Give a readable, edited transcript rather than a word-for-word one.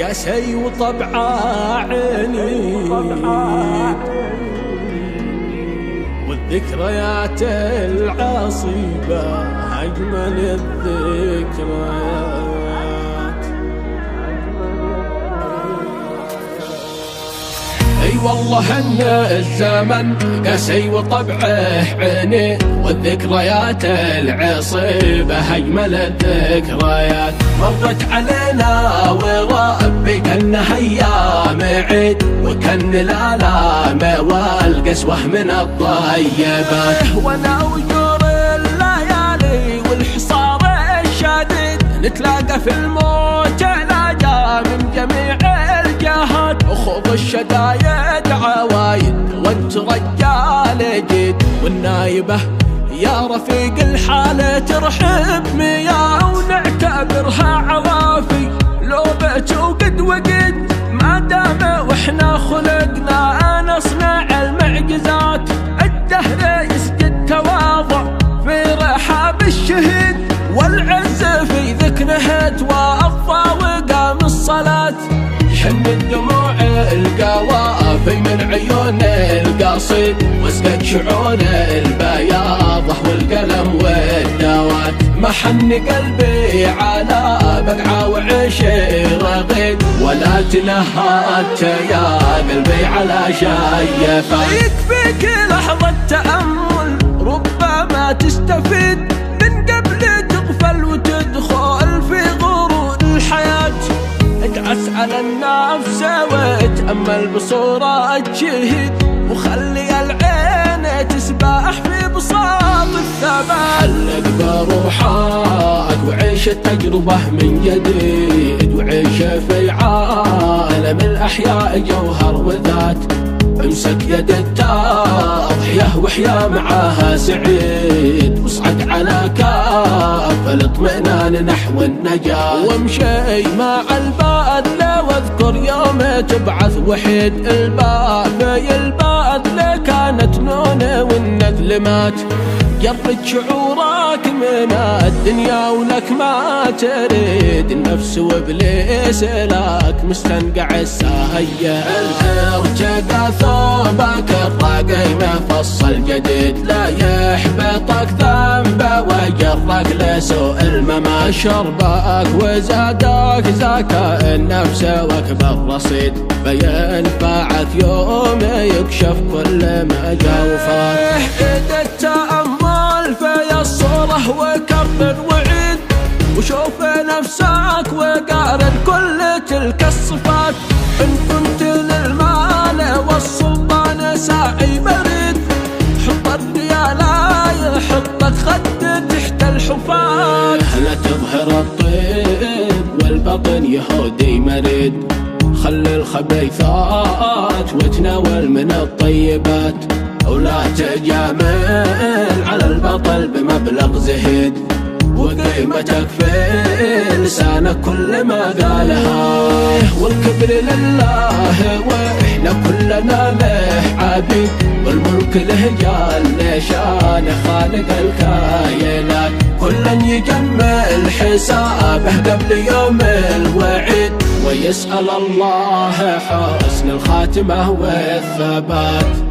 قاسي وطبعه عنيد، والذكريات العصيبة أجمل الذكريات. اي والله ان الزمن قاسي وطبعه عنيد، والذكريات العصيبة اجمل الذكريات. مرت علينا وربي كانها ايام عيد، وكان الالام والقسوة من الطيبات. وانا وجور الليالي والحصار الشديد، نتلاقى في الموت لاقى من جميع الجهات، وخوض الشدايد عوايد وانت رجال جيد، والنايبة يا رفيق الحالة ترحب مياه، ونعتبرها عوافي لو بيت وقد وقد، ما دام واحنا خلقنا نصنع المعجزات. الدهر يسجد تواضع في رحاب الشهيد، والعز في ذكره توفى وقام الصلاة. حن الدموع القوافي من عيون القصيد، واسقط شعور البياضة والقلم والدوات. محن قلبي على بقعة وعيش رغيد، ولا تنهدت يا قلبي على شيفات. يكفيك لحظة تأمل ربما تستفيد، من قبل تغفل وتدخل في غرور الحياة. ادعس على النفس واتأمل بصورة شهيد، وخلي العين تسبح في بساط الثبات. علق بروحك وعيش التجربة من جديد، وعيش في عالم الأحياء جوهر وذات. امسك يد التضحية واحيا معاها سعيد، واصعد على كاف الاطمئنان نحو النجاة. وامشي مع الباذل واذكر يوم تبعث وحيد، الباذل كانت نون والنذل مات. جرد شعورك من الدنيا ولك ما تريد، النفس وابليس لك مستنقع السهية. ارتقى ثوبك الراقي مفصل جديد، لا يحبطك ذنب ويجرك لسوء الممات. شربك وزادك زكاء النفس واكبر رصيد، فينفعك يوم يكشف كل ما جوفك. التأمل في الصورة وكبر وعيد، وشوف نفسك وقارن كل تلك الصفات. إن كنت للمال والسلطان ساعي مريد، حط الريال يحطك خد تحت الحفاة. لا تظهر الطيب والبطن يهودي مريد، خلي الخبيثات وتناول من الطيبات. ولا تجامل على البطل بمبلغ زهيد، وقيمتك في لسانك كل ما قالها. والكبر لله واحنا كلنا له عبيد، والملك له جل شانه خالق الكائنات. كلا يجمل حسابه قبل يوم الوعيد، ويسأل الله حسن الخاتمة والثبات.